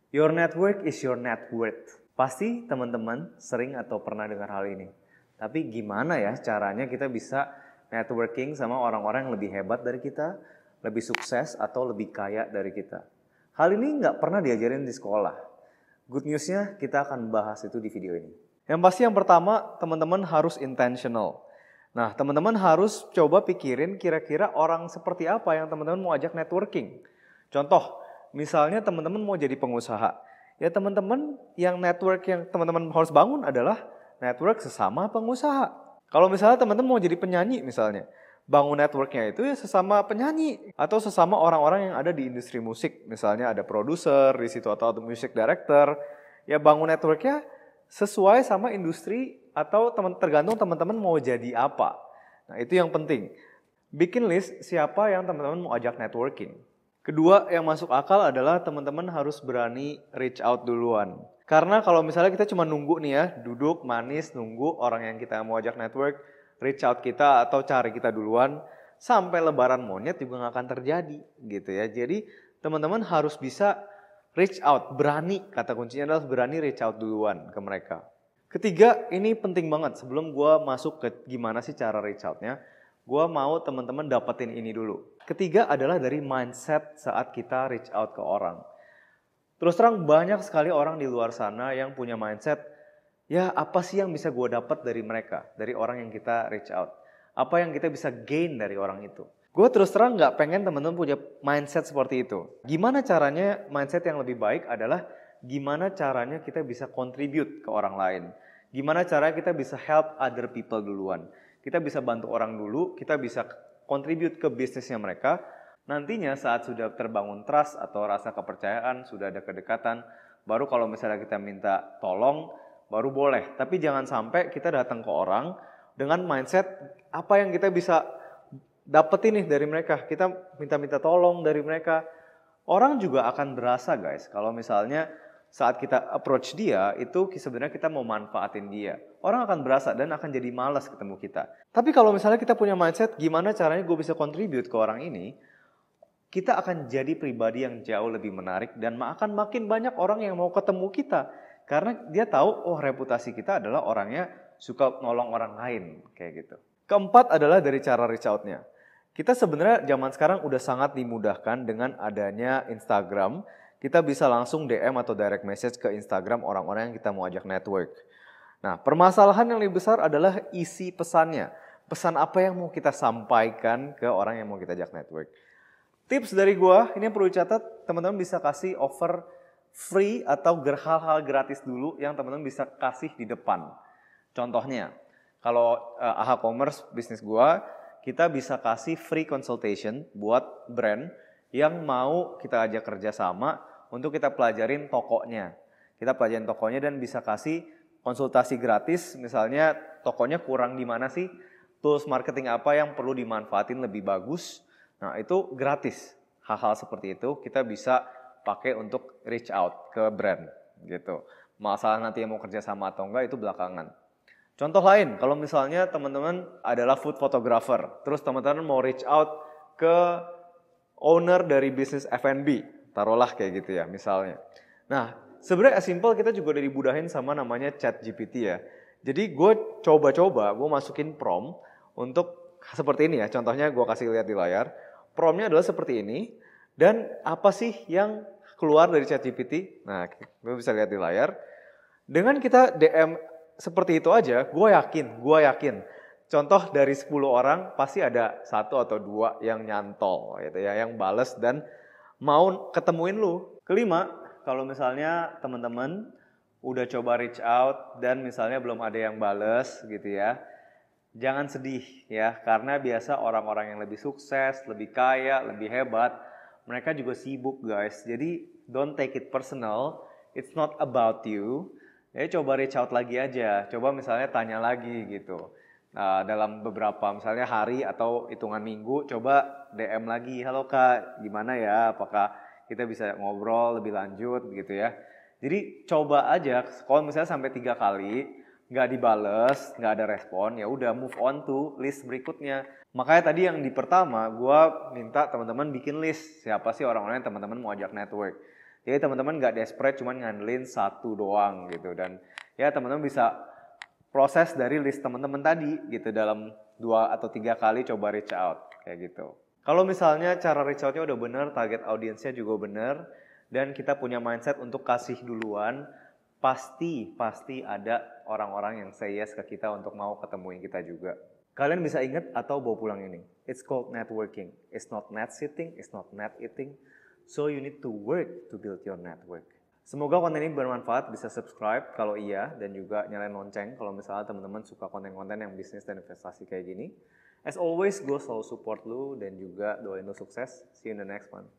Your network is your net worth. Pasti teman-teman sering atau pernah dengar hal ini. Tapi gimana ya caranya kita bisa networking sama orang-orang yang lebih hebat dari kita, lebih sukses atau lebih kaya dari kita? Hal ini nggak pernah diajarin di sekolah. Good newsnya kita akan bahas itu di video ini. Yang pasti yang pertama, teman-teman harus intentional. Nah, teman-teman harus coba pikirin kira-kira orang seperti apa yang teman-teman mau ajak networking. Contoh, misalnya teman-teman mau jadi pengusaha. Ya teman-teman yang network yang teman-teman harus bangun adalah network sesama pengusaha. Kalau misalnya teman-teman mau jadi penyanyi misalnya, bangun networknya itu ya sesama penyanyi atau sesama orang-orang yang ada di industri musik. Misalnya ada produser di situ atau music director. Ya bangun networknya sesuai sama industri atau tergantung teman-teman mau jadi apa. Nah itu yang penting. Bikin list siapa yang teman-teman mau ajak networking. Kedua yang masuk akal adalah teman-teman harus berani reach out duluan. Karena kalau misalnya kita cuma nunggu nih ya, duduk manis nunggu orang yang kita mau ajak network, reach out kita atau cari kita duluan, sampai lebaran monyet juga nggak akan terjadi gitu ya. Jadi teman-teman harus bisa reach out, berani, kata kuncinya adalah berani reach out duluan ke mereka. Ketiga, ini penting banget sebelum gue masuk ke gimana sih cara reach outnya, gue mau teman-teman dapetin ini dulu. Ketiga adalah dari mindset saat kita reach out ke orang. Terus terang banyak sekali orang di luar sana yang punya mindset, ya apa sih yang bisa gue dapat dari mereka, dari orang yang kita reach out. Apa yang kita bisa gain dari orang itu. Gue terus terang gak pengen teman-teman punya mindset seperti itu. Gimana caranya mindset yang lebih baik adalah gimana caranya kita bisa contribute ke orang lain. Gimana caranya kita bisa help other people duluan. Kita bisa bantu orang dulu, kita bisa contribute ke bisnisnya mereka. Nantinya saat sudah terbangun trust atau rasa kepercayaan, sudah ada kedekatan, baru kalau misalnya kita minta tolong, baru boleh. Tapi jangan sampai kita datang ke orang dengan mindset apa yang kita bisa dapetin nih dari mereka. Kita minta-minta tolong dari mereka. Orang juga akan berasa guys, kalau misalnya saat kita approach dia, itu sebenarnya kita mau manfaatin dia. Orang akan berasa dan akan jadi malas ketemu kita. Tapi kalau misalnya kita punya mindset, gimana caranya gue bisa contribute ke orang ini, kita akan jadi pribadi yang jauh lebih menarik dan akan makin banyak orang yang mau ketemu kita. Karena dia tahu, oh reputasi kita adalah orangnya suka nolong orang lain, kayak gitu. Keempat adalah dari cara reach out-nya. Kita sebenarnya zaman sekarang udah sangat dimudahkan dengan adanya Instagram. Kita bisa langsung DM atau direct message ke Instagram orang-orang yang kita mau ajak network. Nah, permasalahan yang lebih besar adalah isi pesannya. Pesan apa yang mau kita sampaikan ke orang yang mau kita ajak network. Tips dari gua, ini yang perlu dicatat, teman-teman bisa kasih offer free atau hal-hal gratis dulu yang teman-teman bisa kasih di depan. Contohnya, kalau AHA Commerce bisnis gua, kita bisa kasih free consultation buat brand yang mau kita ajak kerjasama untuk kita pelajarin tokonya. Kita pelajarin tokonya dan bisa kasih konsultasi gratis, misalnya tokonya kurang di mana sih, tools marketing apa yang perlu dimanfaatin lebih bagus. Nah itu gratis, hal-hal seperti itu kita bisa pakai untuk reach out ke brand gitu. Masalah nanti yang mau kerja sama atau enggak itu belakangan. Contoh lain, kalau misalnya teman-teman adalah food photographer, terus teman-teman mau reach out ke owner dari bisnis F&B, taruhlah kayak gitu ya misalnya. Nah sebenarnya simple kita juga udah dibudahin sama namanya ChatGPT ya. Jadi gue coba-coba, gue masukin prompt untuk seperti ini ya, contohnya gue kasih lihat di layar. Promptnya adalah seperti ini, dan apa sih yang keluar dari ChatGPT? Nah, gue bisa lihat di layar. Dengan kita DM seperti itu aja, gue yakin. Contoh dari 10 orang, pasti ada 1 atau 2 yang nyantol, gitu ya, yang bales dan mau ketemuin lu. Kelima, kalau misalnya teman-teman udah coba reach out dan misalnya belum ada yang bales gitu ya, jangan sedih ya, karena biasa orang-orang yang lebih sukses, lebih kaya, lebih hebat, mereka juga sibuk guys. Jadi don't take it personal, it's not about you. Ya coba reach out lagi aja, coba misalnya tanya lagi gitu. Nah, dalam beberapa misalnya hari atau hitungan minggu, coba DM lagi, halo kak, gimana ya, apakah kita bisa ngobrol lebih lanjut gitu ya. Jadi coba aja, kalau misalnya sampai 3 kali, nggak dibales, nggak ada respon, ya udah move on to list berikutnya. Makanya tadi yang di pertama, gue minta teman-teman bikin list siapa sih orang-orang yang teman-teman mau ajak network. Jadi teman-teman nggak desperate cuman ngandelin satu doang gitu. Dan ya teman-teman bisa proses dari list teman-teman tadi gitu dalam 2 atau 3 kali coba reach out kayak gitu. Kalau misalnya cara reach out-nya udah bener, target audiensnya juga bener, dan kita punya mindset untuk kasih duluan, pasti ada orang-orang yang say yes ke kita untuk mau ketemuin kita juga. Kalian bisa ingat atau bawa pulang ini. It's called networking. It's not net sitting, it's not net eating. So you need to work to build your network. Semoga konten ini bermanfaat, bisa subscribe kalau iya, dan juga nyalain lonceng kalau misalnya teman-teman suka konten-konten yang bisnis dan investasi kayak gini. As always, gue selalu support lu dan juga doain lu sukses. See you in the next one.